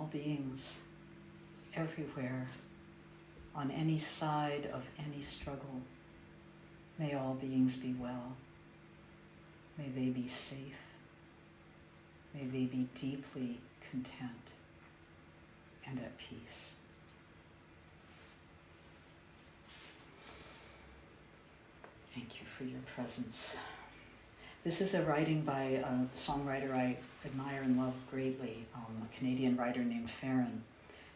all beings, everywhere, on any side of any struggle. May all beings be well. May they be safe. May they be deeply content and at peace. Thank you for your presence. This is a writing by a songwriter I admire and love greatly, a Canadian writer named Ferron.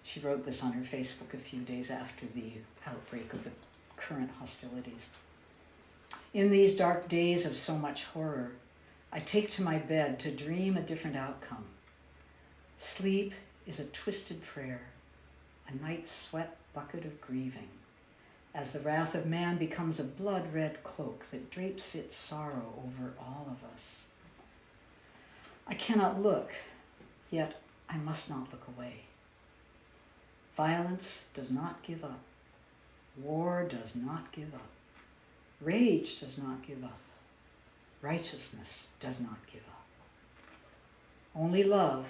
She wrote this on her Facebook a few days after the outbreak of the current hostilities. In these dark days of so much horror, I take to my bed to dream a different outcome. Sleep is a twisted prayer, a night sweat bucket of grieving, as the wrath of man becomes a blood-red cloak that drapes its sorrow over all of us. I cannot look, yet I must not look away. Violence does not give up. War does not give up. Rage does not give up. Righteousness does not give up. Only love,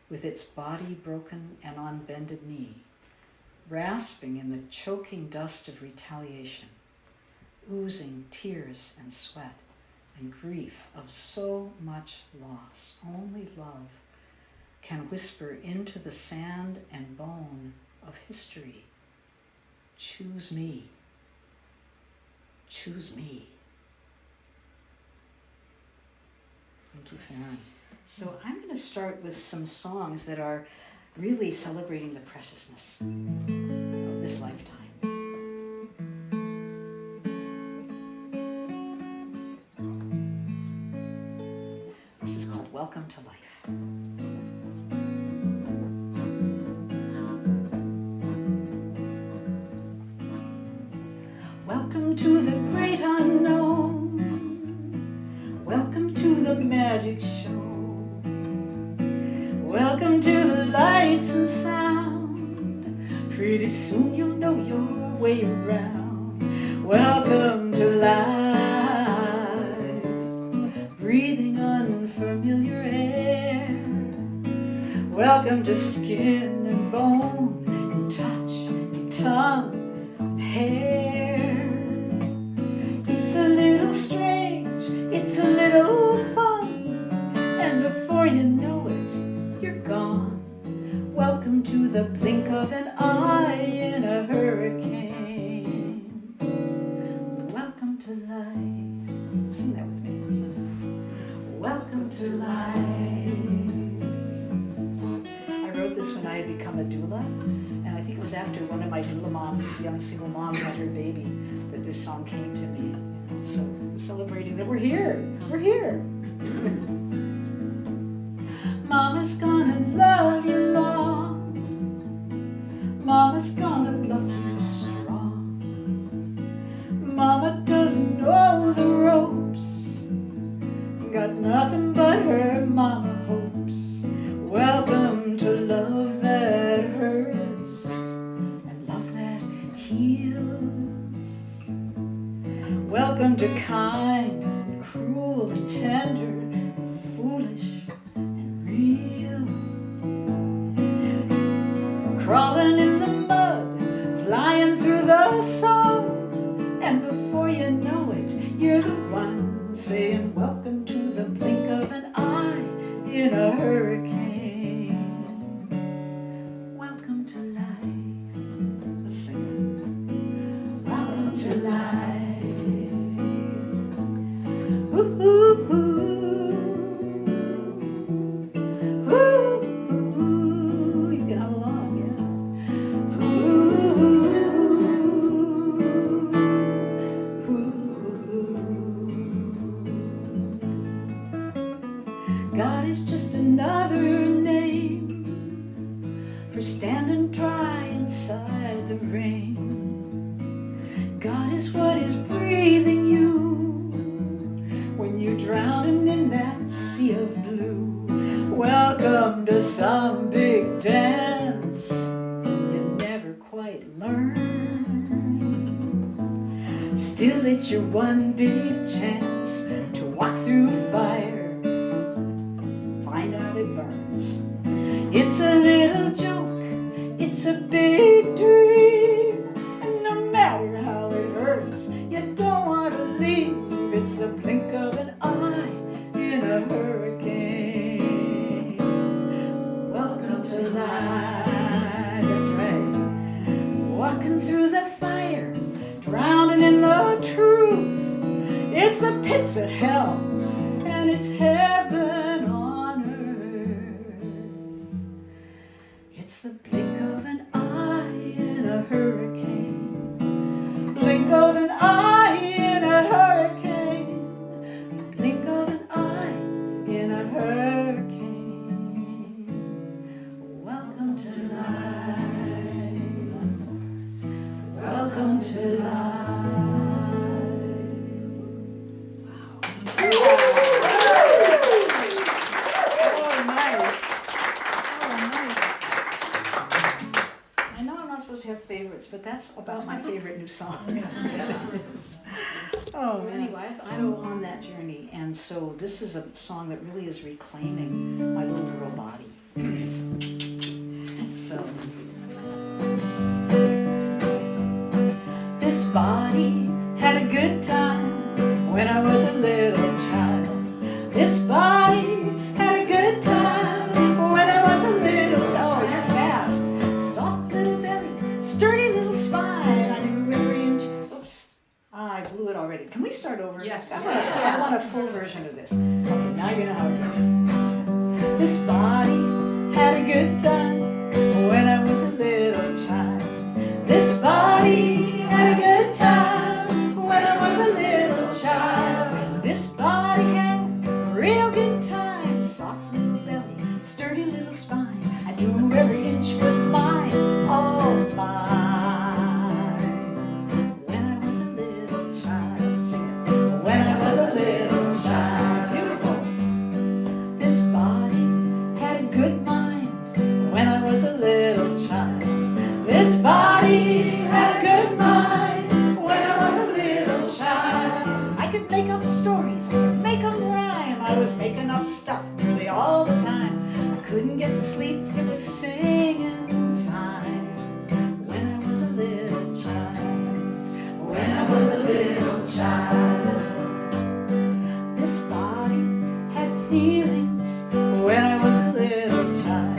with its body broken and on bended knee, rasping in the choking dust of retaliation, oozing tears and sweat and grief of so much loss. Only love can whisper into the sand and bone of history, choose me, choose me. Thank you, Ferron. So I'm going to start with some songs that are really celebrating the preciousness of this lifetime. This is called Welcome to Life. Welcome to the great unknown. Welcome to the magic show. Welcome to the lights and sound. Pretty soon you'll know your way around. Welcome to life. Breathing unfamiliar air. Welcome to skin and bone and touch and tongue and hair. It's a little strange, it's a little fun, and before you know it, you're gone. Welcome to the blink of an eye in a hurricane. Welcome to life. Sing that with me. Welcome to life. I wrote this when I had become a doula, and I think it was after one of my doula moms, young single mom, had her baby, that this song came to me. So celebrating that we're here. We're here. Mama's gonna love you long. Mama's gonna love you strong. Mama doesn't know the ropes. Got nothing but her mama hopes. Welcome to love that hurts and love that heals. Welcome to kind and cruel and tender and foolish and real. Crawling in the mud, flying through the song, and before you know it, you're the one saying welcome to the blink of an eye in a hurricane. Welcome to life. Let's sing it. Welcome to life. Ooh, ooh, ooh. Ooh, ooh. You can hum along, yeah. Ooh, ooh. God is just another name for standing dry inside the rain. God is what is breathing you when you're drowning in that sea of blue. Welcome to some big dance you never quite learn. Still it's your one big chance to walk through fire, find out it burns. It's a little the blink of an eye in a hurricane. Blink of an eye in a hurricane. The blink of an eye in a hurricane. Welcome to life. Welcome to life. Have favorites, but that's about my favorite new song. Oh, anyway, I'm on that journey, and so this is a song that really is reclaiming my little girl body. So, this body had a good time when I was a little child. This body had a good time when I was a little child. Oh, you're fast. Soft little belly. Sturdy little spine, I knew every inch. Oops, I blew it already. Can we start over? Yes. I want a full version of this. Okay, now you know how it goes. This body had a good time when I was a little child. This body had a good time when I was a little child. This body had a real good time. Soft little belly, sturdy little spine. I knew every inch was mine. All mine. When I was a little child, sing it. When I was a little child, beautiful. This body had a good mind. When I was a little child. This body had a good mind. When I was a little child. I could make up stories, make them rhyme. I was making up stuff nearly all the time. I couldn't get to sleep, it was singing time. When I was a little child. When I was a little child. This body had feelings. When I was a little child.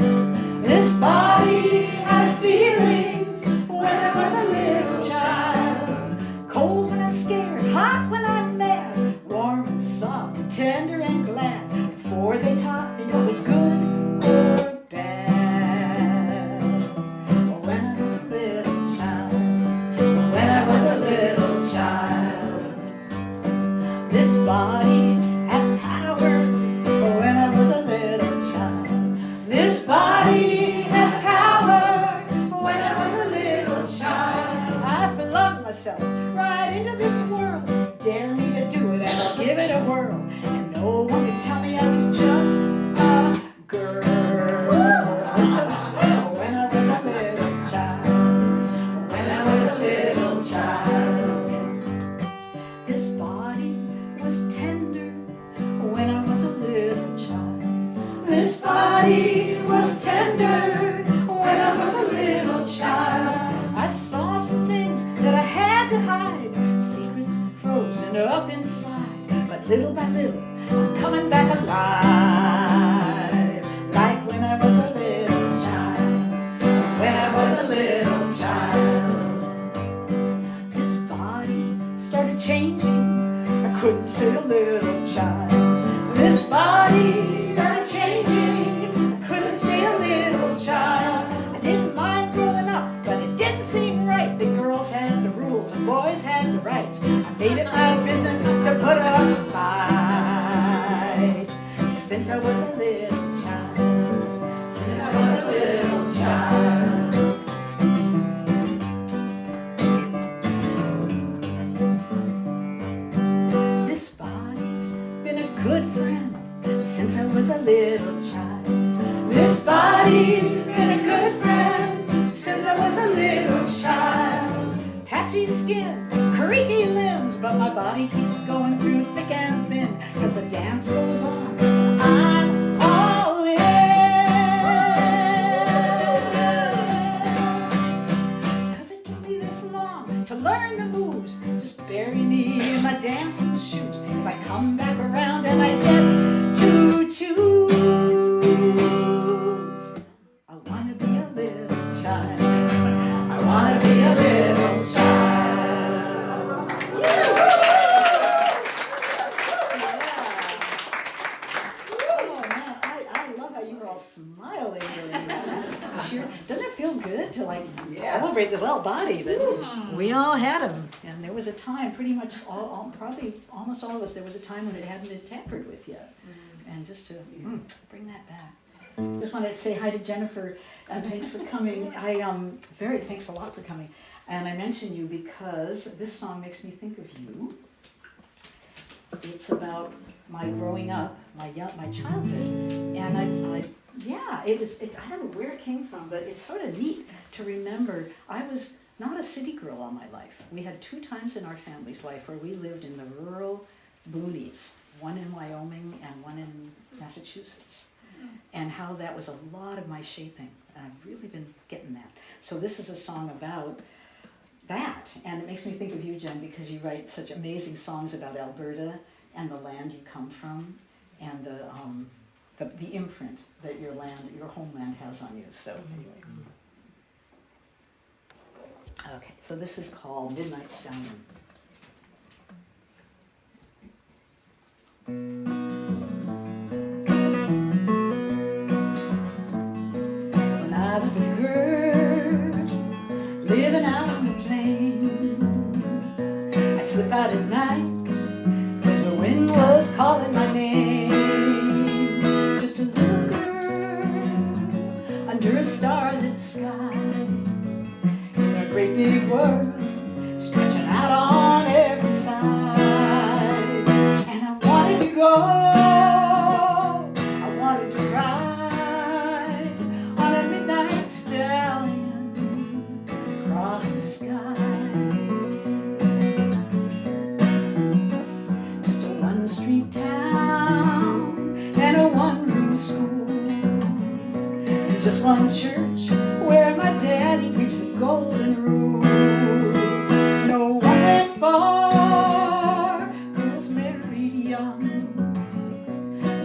This body had feelings. When I was a little child. Cold when I'm scared, hot when I'm mad. Warm and soft, tender and glad. Before they taught me what was good or bad. When I was a little child. When I was a little child. This body had power. When I was a little child. This body had power. When I was a little child. I flung myself right into this world. Dare me to do it and I'll give it a whirl. And no one can tell me I was just a girl. When I was a little child. When I was a little child. This body was tender. When I was a little child. This body was tender. When I was a little child. I saw some things that I had to hide. Secrets frozen up inside. But little by little, I'm coming back alive. Like when I was a little child. When I was a little child. This body started changing. I couldn't stay a little child. This body started changing. I couldn't stay a little child. I didn't mind growing up, but it didn't seem right. The girls had the rules and boys had the rights. I made it my business to put up a fight. Since I was a little child. Since I was a little child. This body's been a good friend since I was a little child. This body's been a good friend since I was a little child. Patchy skin, creaky limbs, but my body keeps going through thick and thin. Cause the dance goes on, I'm all in. Cause it took me this long to learn the moves. Just bury me in my dancing shoes. If I come back around and I get to choose, I wanna be a little child. I wanna be a little child. Oh man, I love how you were all smiling during that. cheer. Doesn't it feel good to like celebrate this little body that we all had him? And there was a time, pretty much probably almost all of us, there was a time when it hadn't been tampered with yet. And just to bring that back. Just wanted to say hi to Jennifer, and thanks for coming. Thanks a lot for coming. And I mention you because this song makes me think of you. It's about my growing up, my childhood, and I don't know where it came from, but it's sort of neat to remember. I was not a city girl all my life. We had 2 times in our family's life where we lived in the rural boonies, one in Wyoming and one in Massachusetts, and how that was a lot of my shaping, and I've really been getting that. So this is a song about that, and it makes me think of you, Jen, because you write such amazing songs about Alberta and the land you come from, and the imprint that your homeland has on you. So anyway. Okay, so this is called Midnight Stallion. When I was a girl living out on the plain, I'd slip out at night 'cause the wind was calling my name. Just a little girl under a starlit sky, in a great big world stretching out on every side. And I wanted to go, I wanted to ride on a midnight stallion across the sky. Just a one-street town and a one-room school, just one church where my daddy preached the golden rule. No one went far, girls married young,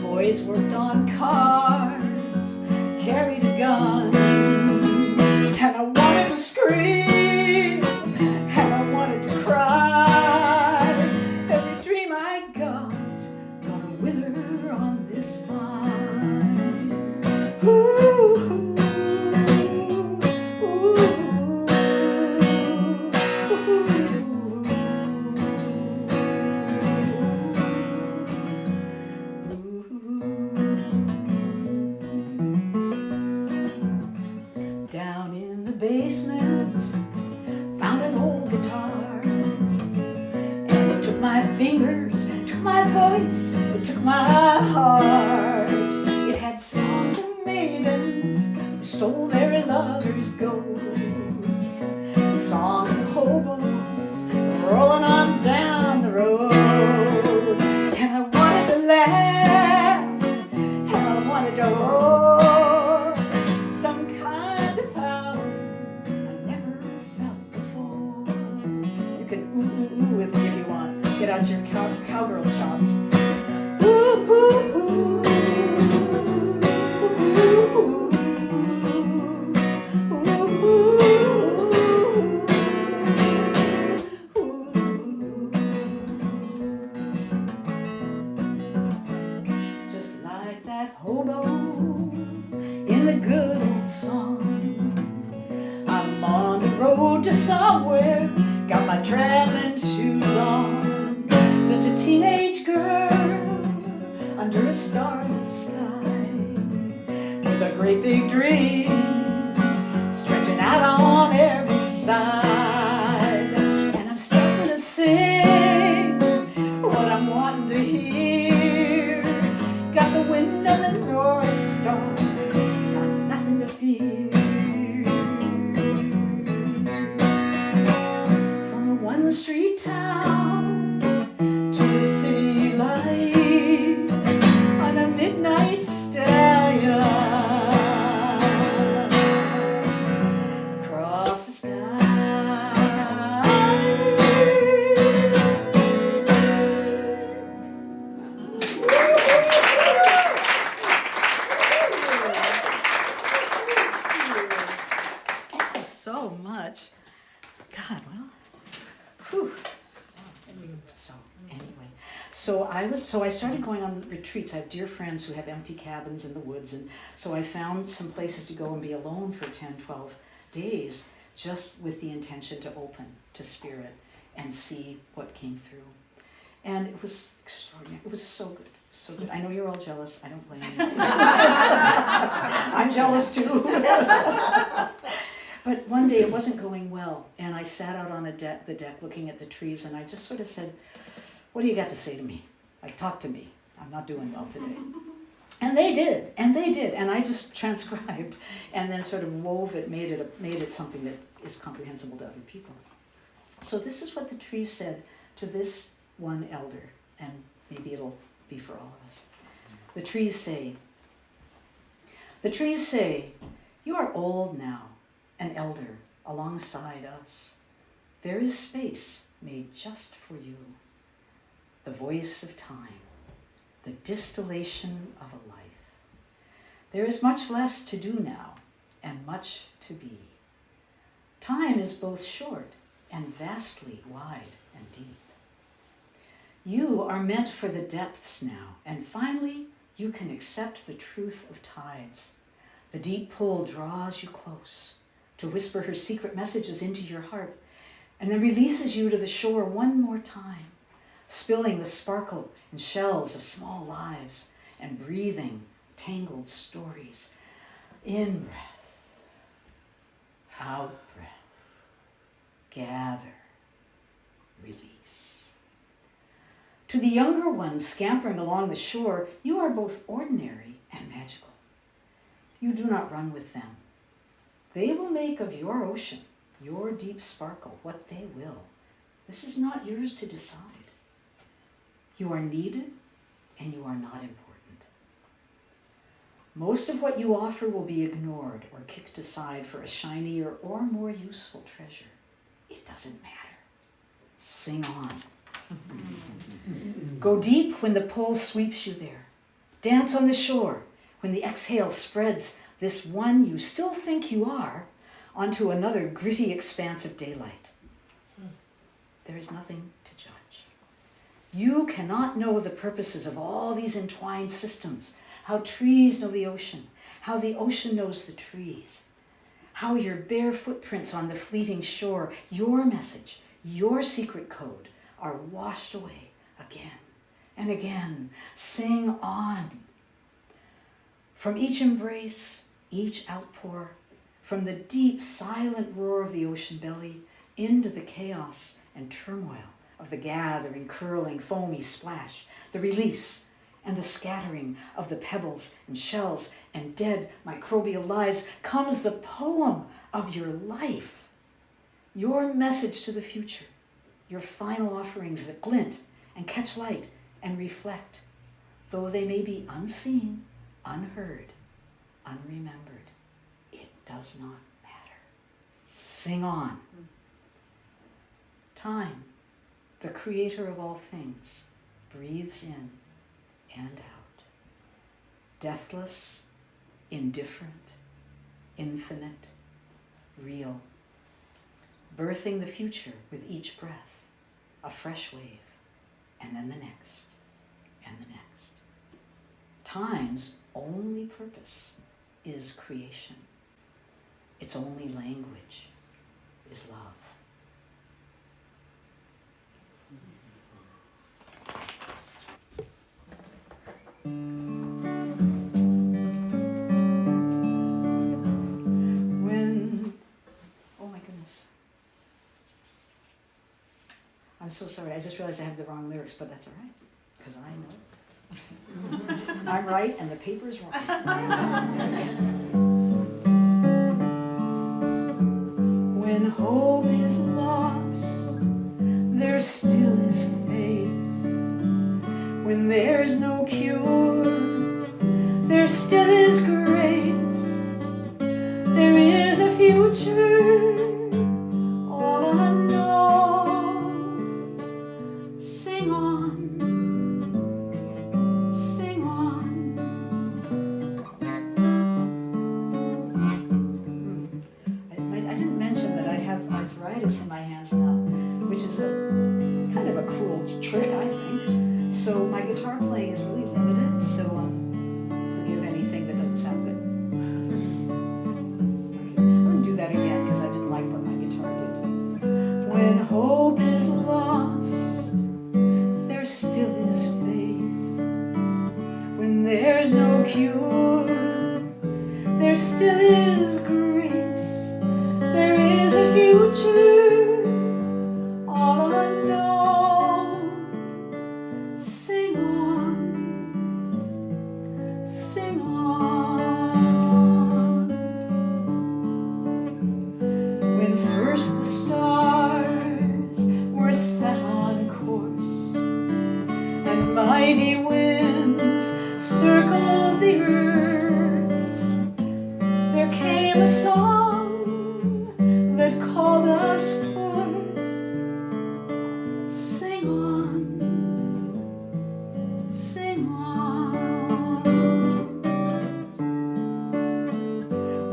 boys worked on cars, carried a gun. And I wanted to scream, and I wanted to cry. Every dream I got gonna wither on this vine. Ooh. Down in the basement, found an old guitar, and it took my fingers, it took my voice, it took my heart. It had songs of maidens who stole their lovers' gold, songs of hobos rolling on down the road. And I wanted to laugh, and I wanted to roar, some kind of power I never felt before. You can ooh, ooh, ooh with me if you want. Get out your cowgirl chops. Ooh, ooh, ooh. Hobo in the good old song, I'm on the road to somewhere, got my traveling shoes on, just a teenage girl under a starlit sky, with a great big dream stretching out on every side. And I'm starting to sing what I'm wanting to hear, got the wind and the North Star, got nothing to fear. From a one-street town to the city lights on a midnight stallion across the sky. So much. God, well, whew. So anyway, So I started going on retreats. I have dear friends who have empty cabins in the woods, and so I found some places to go and be alone for 10, 12 days, just with the intention to open to spirit and see what came through. And it was extraordinary. It was so good, so good. I know you're all jealous. I don't blame you. I'm jealous too. But one day it wasn't going well, and I sat out on the deck looking at the trees, and I just sort of said, what do you got to say to me? Like, talk to me. I'm not doing well today. And they did, and I just transcribed and then sort of wove it, made it something that is comprehensible to other people. So this is what the trees said to this one elder, and maybe it'll be for all of us. The trees say, you are old now, an elder alongside us. There is space made just for you. The voice of time, the distillation of a life. There is much less to do now, and much to be. Time is both short and vastly wide and deep. You are meant for the depths now, and finally you can accept the truth of tides. The deep pull draws you close to whisper her secret messages into your heart, and then releases you to the shore one more time, spilling the sparkle and shells of small lives and breathing tangled stories. In breath, out breath, gather, release. To the younger ones scampering along the shore, you are both ordinary and magical. You do not run with them. They will make of your ocean, your deep sparkle, what they will. This is not yours to decide. You are needed, and you are not important. Most of what you offer will be ignored or kicked aside for a shinier or more useful treasure. It doesn't matter. Sing on. Go deep when the pull sweeps you there. Dance on the shore when the exhale spreads this one you still think you are onto another gritty expanse of daylight. There is nothing to judge. You cannot know the purposes of all these entwined systems, how trees know the ocean, how the ocean knows the trees, how your bare footprints on the fleeting shore, your message, your secret code, are washed away again and again. Sing on. From each embrace, each outpour, from the deep, silent roar of the ocean belly into the chaos and turmoil of the gathering, curling, foamy splash, the release and the scattering of the pebbles and shells and dead microbial lives, comes the poem of your life, your message to the future, your final offerings that glint and catch light and reflect, though they may be unseen, unheard, unremembered. It does not matter. Sing on. Time, the creator of all things, breathes in and out. Deathless, indifferent, infinite, real. Birthing the future with each breath, a fresh wave, and then the next, and the next. Time's only purpose is creation. Its only language is love. I'm so sorry, I just realized I have the wrong lyrics, but that's all right, because I know. I'm right and the paper's wrong. When hope is lost, there still is faith. When there's no cure, there still is grace. There is a future, all unknown. Sing on, sing on. I didn't mention that I have arthritis in my hands now, which is a kind of a cruel trick, I think. So So my guitar playing is really limited, so forgive anything that doesn't sound good. Okay. I'm going to do that again because I didn't like what my guitar did. When hope is lost, there still is faith. When there's no cure, there still is grace. There is a future, all unknown. Sing on, sing on. When first the stars were set on course, and mighty winds circled the earth, there came a song that called us forth. Sing on, sing on.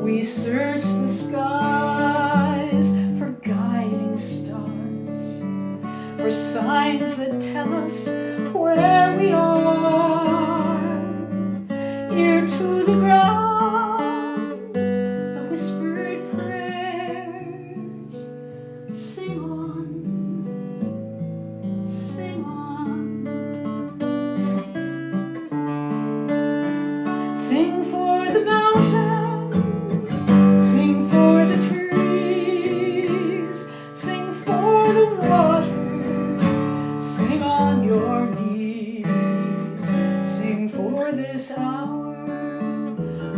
We search the skies for guiding stars, for signs that tell us where we are. Ear to the ground, the whispered prayers. Sing on, sing on. Sing for the mountains, sing for the trees, sing for the waters, sing on your knees, sing for this hour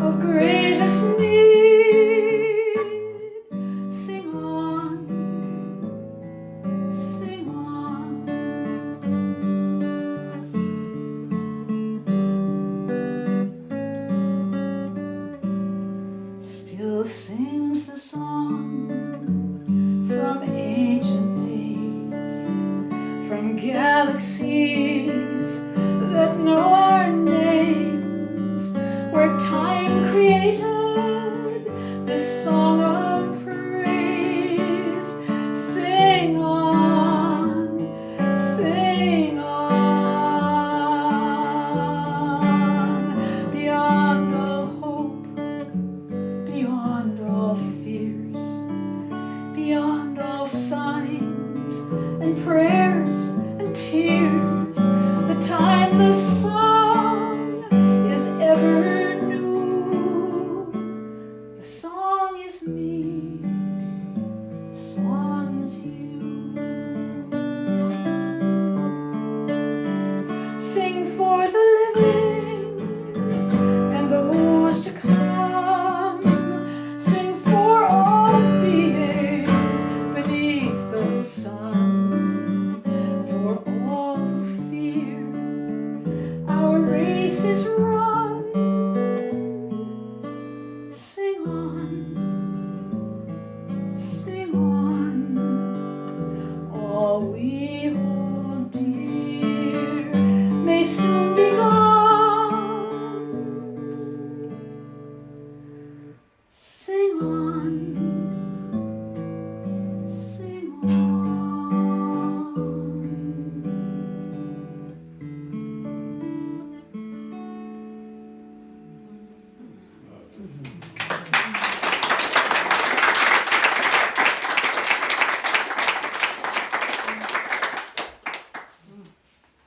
of greatest need. Sing on, sing on. Still sings the song from ancient days, from galaxies that know our names, where time created this song of praise. Sing on, sing on. Beyond all hope, beyond all fears, beyond all signs and prayers and tears, the timeless song is ever new. The song is me, the song is you. Sing for the living and those to come. Sing for all beings beneath the sun. For all who fear our race is run. Sing on, sing on. All we hold dear may soon be gone. Sing on, sing on.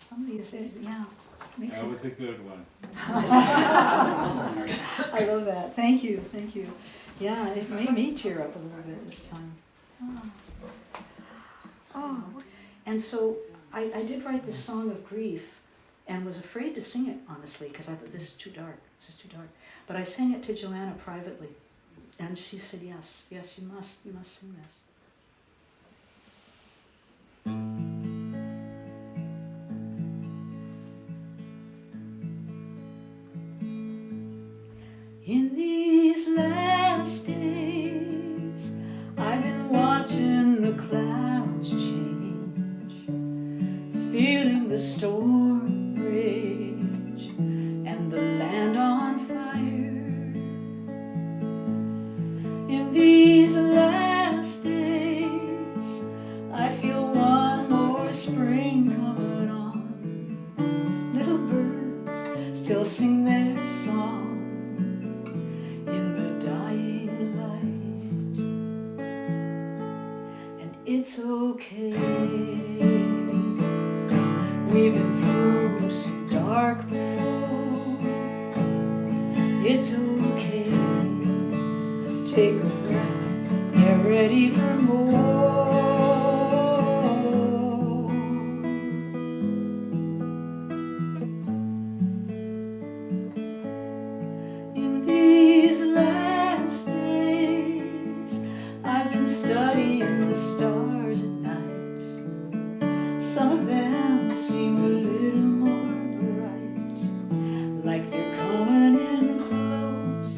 Some of these, yeah. Makes That you- was a good one. I love that. Thank you, thank you. Yeah, it made me tear up a little bit this time. Oh. And so I did write this song of grief and was afraid to sing it, honestly, because I thought this is too dark. This is too dark. But I sang it to Joanna privately, and she said, yes, yes, you must sing this. In these last days, I've been watching the clouds change, feeling the storm rage and the land on fire. In these last days, I feel one more spring coming on, We've been through some dark before. It's okay. Take a breath, get ready for more. In these last days, I've been studying the stars at night. Some of them seem a little more bright, like they're coming in close.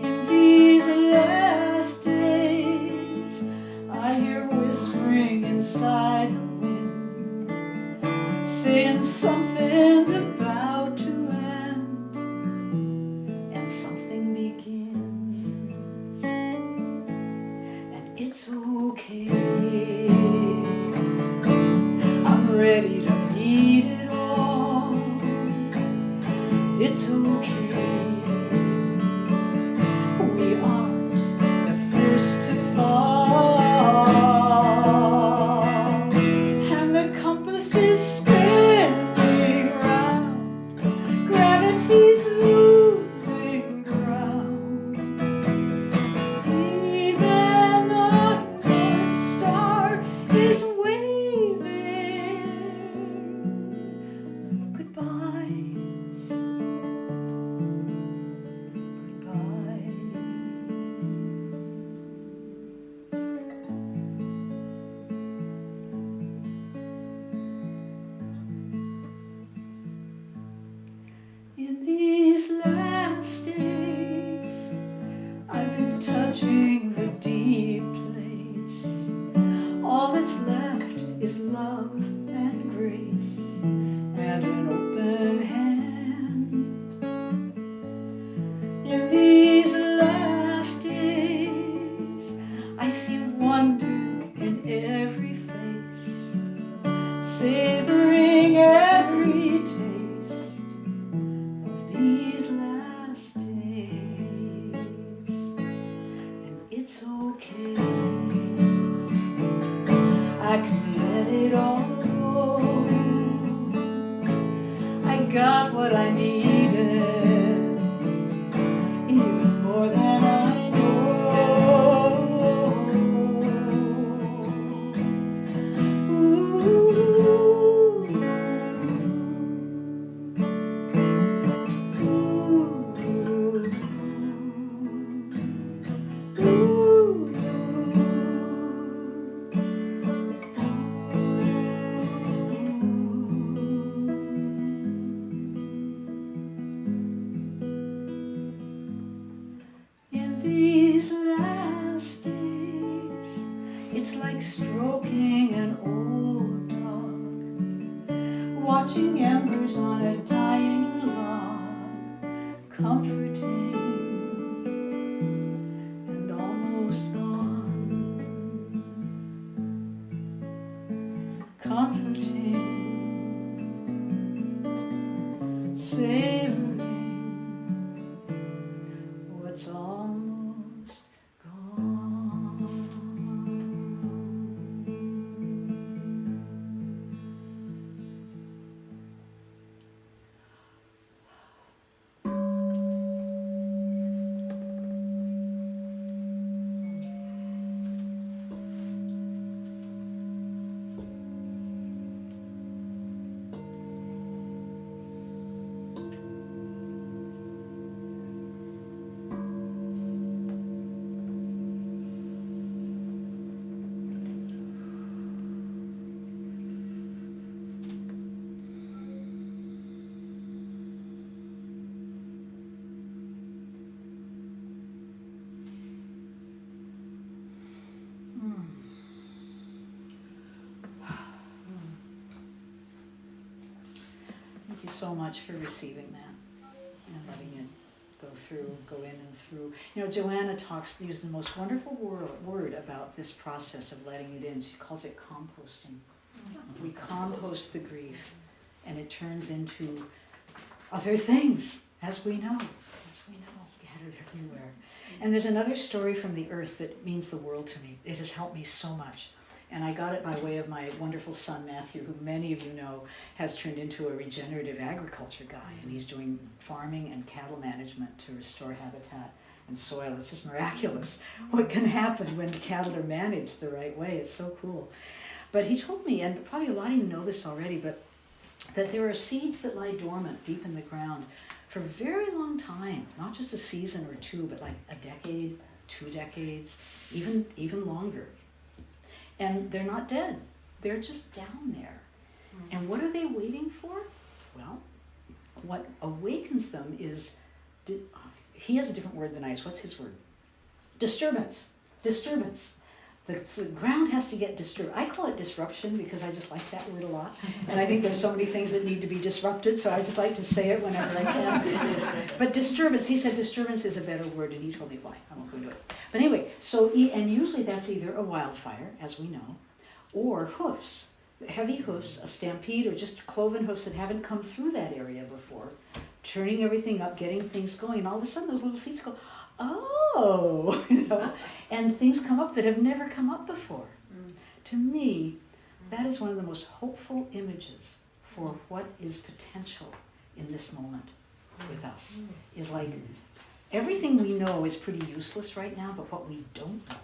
In these last days, I hear whispering inside the wind, saying something's about to end, and something begins, and it's okay. I'm ready to meet it all. It's okay. We aren't the first to fall, and the compass is spinning round. Gravity's losing ground. Even the North Star is waving goodbye. Goodbye. In these last days, I've been touching the deep place. All that's left is love and grace and an open hand. In these last days, I see wonder in every face, savoring every taste of these last days, and it's okay. I can let it all go. I got what I needed, even more than I know. In these last days, it's like stroking an old dog, watching embers on a dying log, comforting and almost gone, comforting, savoring what's almost gone. Thank you so much for receiving that and letting it go in and through. You know, Joanna uses the most wonderful word about this process of letting it in. She calls it composting. We compost the grief, and it turns into other things, as we know, scattered everywhere. And there's another story from the earth that means the world to me. It has helped me so much. And I got it by way of my wonderful son, Matthew, who many of you know has turned into a regenerative agriculture guy. And he's doing farming and cattle management to restore habitat and soil. It's just miraculous what can happen when cattle are managed the right way. It's so cool. But he told me, and probably a lot of you know this already, but that there are seeds that lie dormant deep in the ground for a very long time, not just a season or two, but like a decade, 2 decades, even longer. And they're not dead. They're just down there. And what are they waiting for? Well, what awakens them is, he has a different word than I use. What's his word? Disturbance. Disturbance. The ground has to get disturbed. I call it disruption because I just like that word a lot. And I think there's so many things that need to be disrupted, so I just like to say it whenever I can. But disturbance, he said disturbance is a better word, and he told me why. I won't go into it. But anyway, and usually that's either a wildfire, as we know, or hoofs, heavy hoofs, a stampede, or just cloven hoofs that haven't come through that area before, turning everything up, getting things going, and all of a sudden those little seeds go, oh, and things come up that have never come up before. To me, that is one of the most hopeful images for what is potential in this moment with us. Is like, everything we know is pretty useless right now, but what we don't know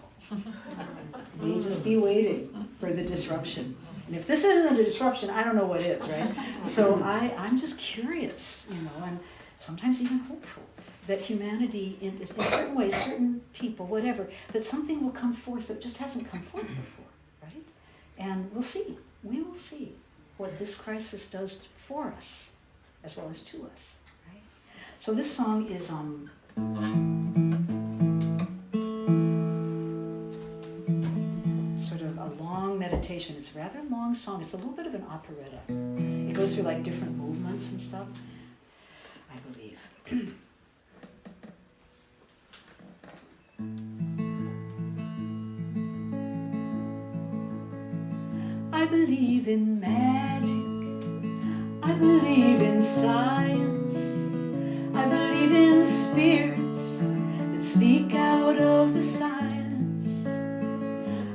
may just be waiting for the disruption. And if this isn't a disruption, I don't know what is, right? So I'm just curious, and sometimes even hopeful that humanity, in certain ways, certain people, whatever, that something will come forth that just hasn't come forth before, right? And we'll see. We will see what this crisis does for us, as well as to us, right? So this song is sort of a long meditation. It's a rather long song. It's a little bit of an operetta. It goes through like different movements and stuff, I believe. I believe in magic, I believe in science, I believe in spirits that speak out of the silence.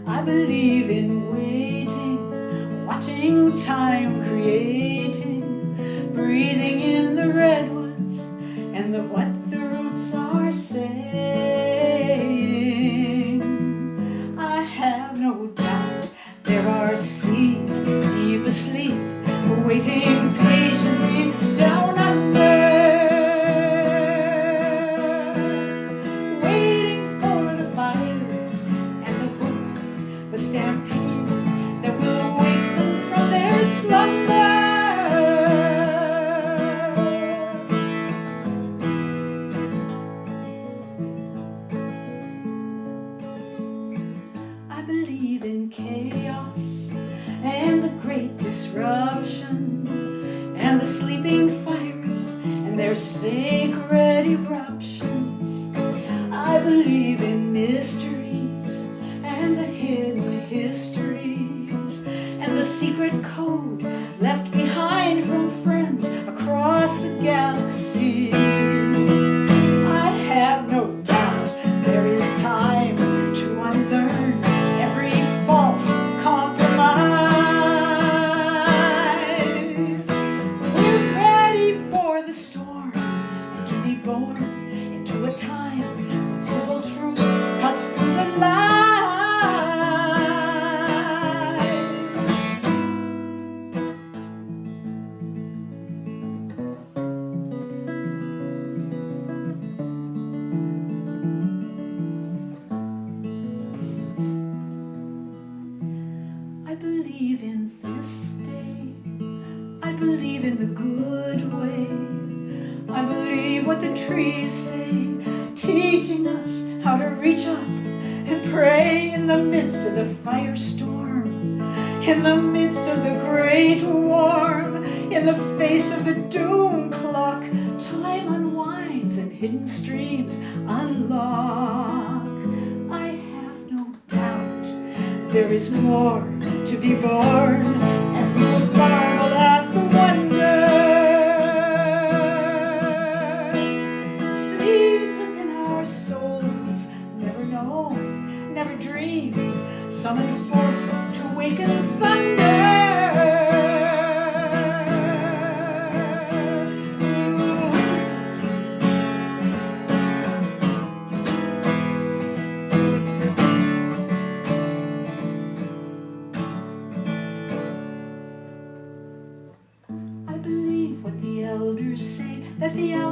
I believe in waiting, watching time creating, breathing in the redwoods and what the roots are saying. I have no doubt there are seeds deep asleep, waiting patiently down under, waiting for the fires and the hoofs, the stampede that will wake them from their slumber. I believe in chaos and the great disruption and the sleeping fires and their sacred eruptions. I believe in mysteries and the hidden histories and the secret code left behind from friends across the galaxy. I have no doubt there is time to unlearn every false compromise. We're ready for the storm and to be born into a time when simple truth cuts through the lies. I believe in this day. I believe in the good way. I believe what the trees say, teaching us how to reach up and pray in the midst of the firestorm, in the midst of the great warm, in the face of the doom clock. Time unwinds and hidden streams unlock. I have no doubt there is more to be born, and we will marvel at the wonder. Seeds within our souls, never known, never dreamed, summoned forth to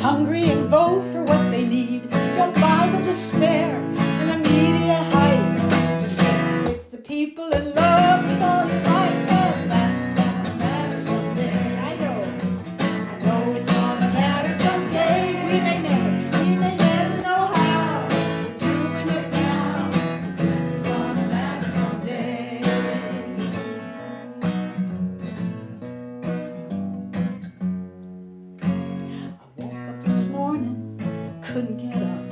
who's hungry and vote for what they need. Don't buy the despair and the media hype. Just stick with the people and love with all your might. And that's gonna matter someday. I know it's gonna matter someday. We may never know how. We're doing it now, 'cause this is gonna matter someday. I woke up this morning, couldn't get up.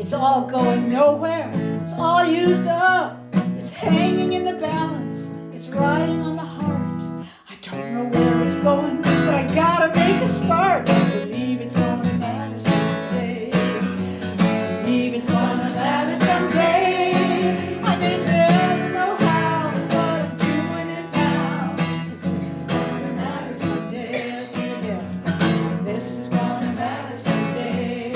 It's all going nowhere, it's all used up. It's hanging in the balance, it's riding on the heart. I don't know where it's going, but I gotta make a start. I believe it's gonna matter someday. I believe it's gonna matter someday. I may never know how, but I'm doing it now, 'cause this is gonna matter someday. Let's do it again. This is gonna matter someday.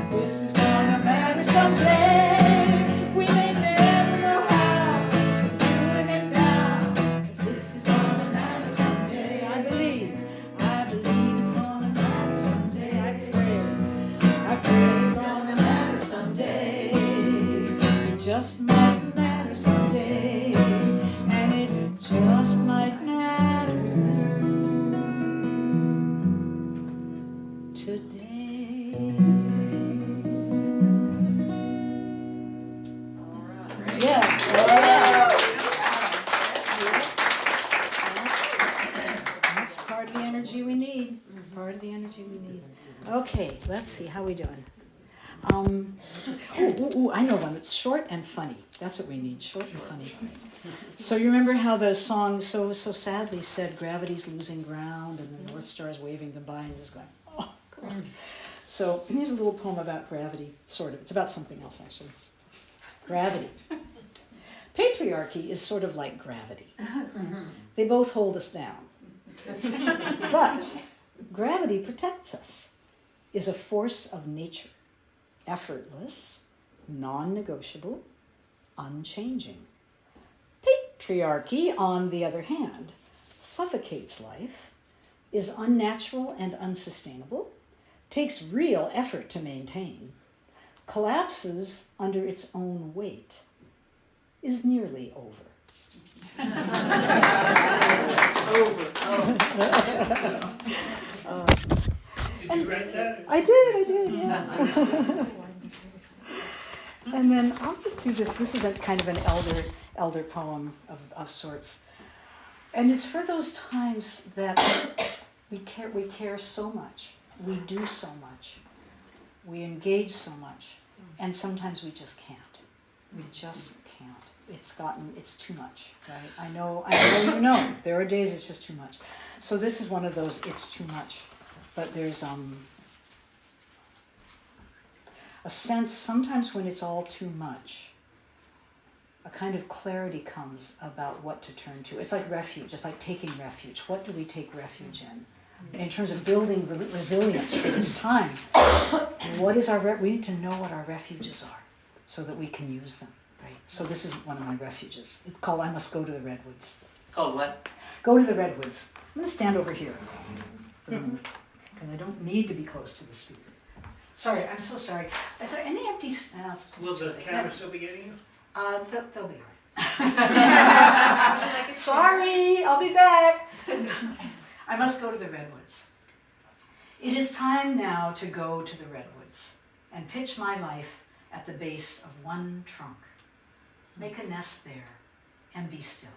This is gonna matter someday. We may never know how, we're doing it now, 'cause this is gonna matter someday. I believe it's gonna matter someday. I pray it's gonna matter someday. It just might matter someday, and it just might matter today. Yeah. That's part of the energy we need. It's part of the energy we need. Okay, let's see, how we doing? I know one that's short and funny. That's what we need, short and funny. So you remember how the song so sadly said gravity's losing ground and the North Star is waving goodbye and just going, oh God. So here's a little poem about gravity, sort of. It's about something else actually. Gravity. Patriarchy is sort of like gravity. They both hold us down. But gravity protects us, is a force of nature, effortless, non-negotiable, unchanging. Patriarchy, on the other hand, suffocates life, is unnatural and unsustainable, takes real effort to maintain, collapses under its own weight, is nearly over. Did you write that? I did, yeah. And then I'll just do this. This is a kind of an elder poem of sorts. And it's for those times that we care so much, we do so much, we engage so much, and sometimes we just can't. We just can't. It's too much, right? I know you know. There are days it's just too much. So this is one of those, it's too much. But there's a sense, sometimes when it's all too much, a kind of clarity comes about what to turn to. It's like refuge, it's like taking refuge. What do we take refuge in? In terms of building resilience for this time, we need to know what our refuges are so that we can use them, right? So this is one of my refuges. It's called I Must Go to the Redwoods. Called what? Go to the Redwoods. I'm going to stand over here for a moment. And I don't need to be close to the speaker. Sorry, I'm so sorry. Is there any empty... Will the camera still be getting you? They'll be all right. Sorry, I'll be back. I must go to the Redwoods. It is time now to go to the Redwoods and pitch my life at the base of one trunk. Make a nest there and be still.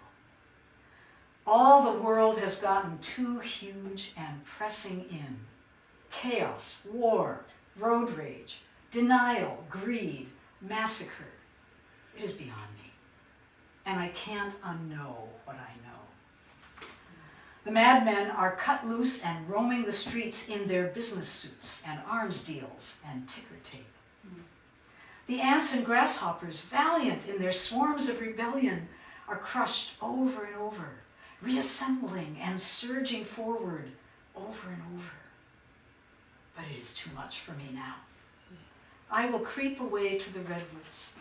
All the world has gotten too huge and pressing in. Chaos, war, road rage, denial, greed, massacre. It is beyond me, and I can't unknow what I know. The madmen are cut loose and roaming the streets in their business suits and arms deals and ticker tape. The ants and grasshoppers, valiant in their swarms of rebellion, are crushed over and over, reassembling and surging forward over and over. But it is too much for me now. I will creep away to the Redwoods.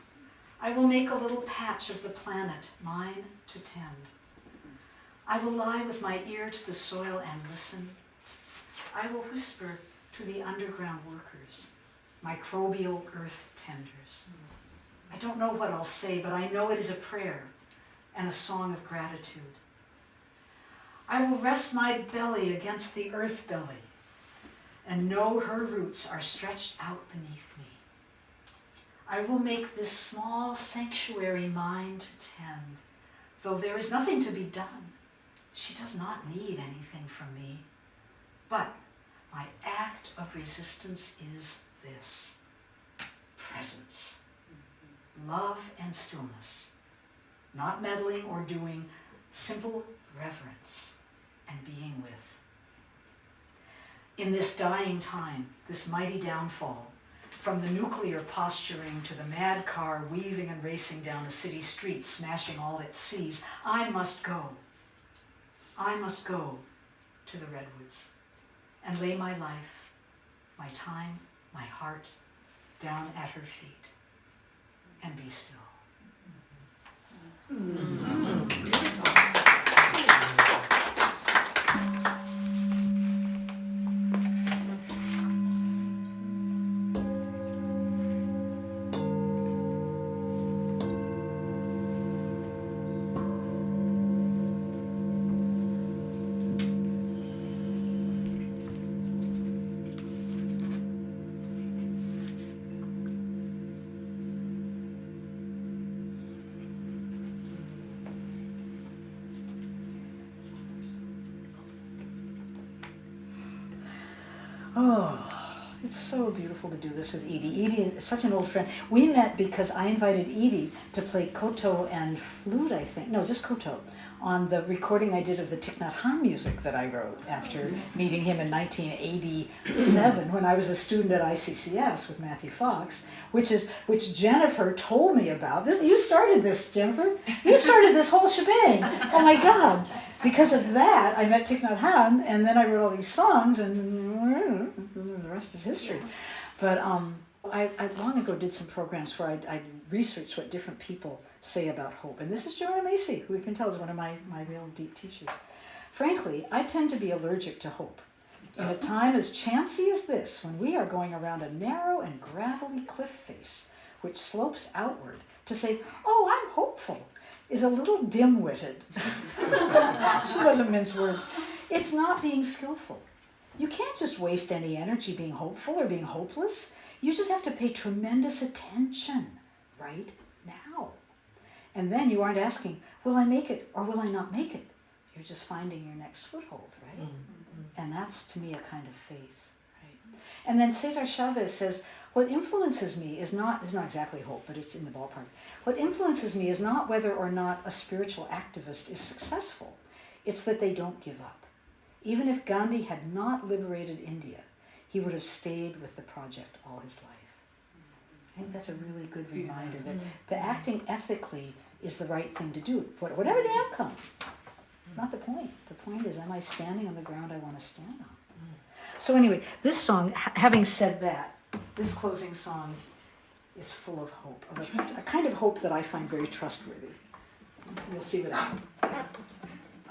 I will make a little patch of the planet, mine to tend. I will lie with my ear to the soil and listen. I will whisper to the underground workers, microbial earth tenders. I don't know what I'll say, but I know it is a prayer and a song of gratitude. I will rest my belly against the earth belly and know her roots are stretched out beneath me. I will make this small sanctuary mine to tend. Though there is nothing to be done, she does not need anything from me. But my act of resistance is this: presence, love and stillness, not meddling or doing, simple reverence and being with. In this dying time, this mighty downfall, from the nuclear posturing to the mad car weaving and racing down the city streets, smashing all it sees, I must go. I must go to the Redwoods and lay my life, my time, my heart down at her feet and be still. Oh, it's so beautiful to do this with Edie. Edie is such an old friend. We met because I invited Edie to play koto and flute, I think. No, just koto, on the recording I did of the Thich Nhat Hanh music that I wrote after meeting him in 1987 when I was a student at ICCS with Matthew Fox, which Jennifer told me about. You started this, Jennifer. You started this whole shebang. Oh my God. Because of that, I met Thich Nhat Hanh, and then I wrote all these songs, and the rest is history. But I long ago did some programs where I researched what different people say about hope. And this is Joanna Macy, who you can tell is one of my real deep teachers. Frankly, I tend to be allergic to hope. In a time as chancy as this, when we are going around a narrow and gravelly cliff face, which slopes outward, to say, oh, I'm hopeful, is a little dim-witted. She doesn't mince words. It's not being skillful. You can't just waste any energy being hopeful or being hopeless. You just have to pay tremendous attention right now. And then you aren't asking, will I make it or will I not make it? You're just finding your next foothold, right? Mm-hmm. And that's, to me, a kind of faith, right? And then Cesar Chavez says, what influences me is not exactly hope, but it's in the ballpark. What influences me is not whether or not a spiritual activist is successful. It's that they don't give up. Even if Gandhi had not liberated India, he would have stayed with the project all his life. I think that's a really good reminder that the acting ethically is the right thing to do, whatever the outcome. Not the point. The point is, am I standing on the ground I want to stand on? So anyway, this song, having said that, this closing song is full of hope, of a kind of hope that I find very trustworthy. We'll see what happens.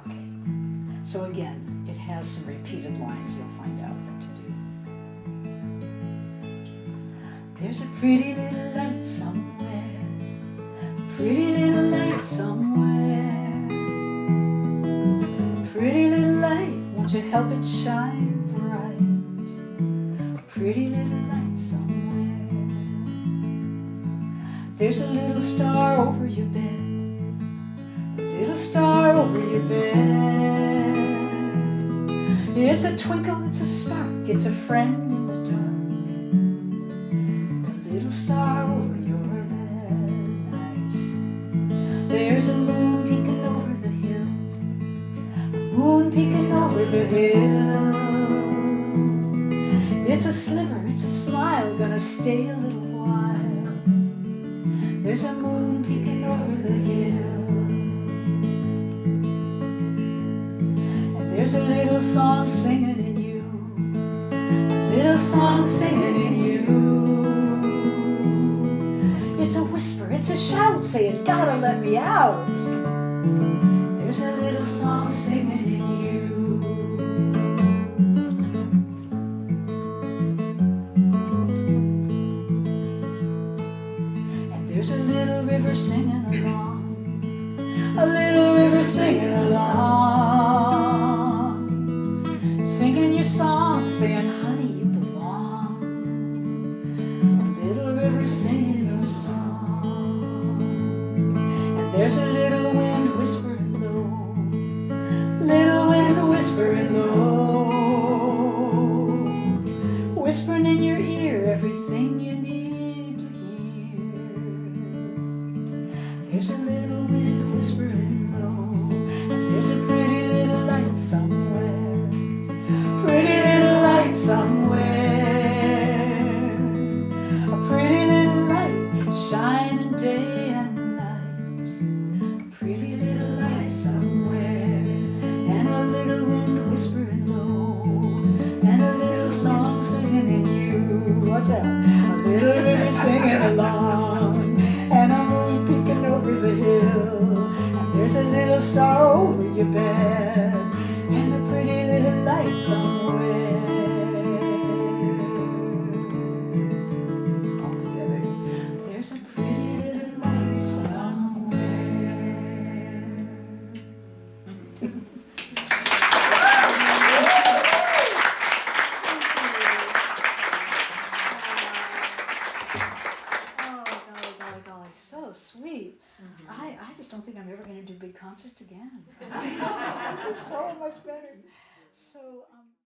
Okay. So again, it has some repeated lines. You'll find out what to do. There's a pretty little light somewhere, a pretty little light somewhere, a pretty little light, won't you help it shine bright, a pretty little light somewhere. There's a little star over your bed, a little star over your bed. It's a twinkle, it's a spark, it's a friend in the dark. A little star over your bed, nice. There's a moon peeking over the hill, a moon peeking over the hill. It's a sliver, it's a smile, gonna stay a little while. There's a moon peeking over the hill, and there's a little song singing in you, a little song singing in you. It's a whisper, it's a shout saying, gotta let me out. There's a little song singing in you. There's a little river singing along, a little river singing along, singing your song, saying, honey, you belong. A little river singing your song. And there's a little wind whispering low, little wind whispering low, whispering in your ear everything you need to hear. There's a little wind whispering low, and there's a pretty little light somewhere, pretty little light somewhere, a pretty little light shining day and night, a pretty little light somewhere, and a little wind whispering low, and a little song singing in you. Watch out. A little river singing along, and a moon peeking over the hill, and there's a little star over your bed, and a pretty little light somewhere. All together. There's a pretty little light somewhere. So sweet. I just don't think I'm ever going to do big concerts again. This is so much better. So.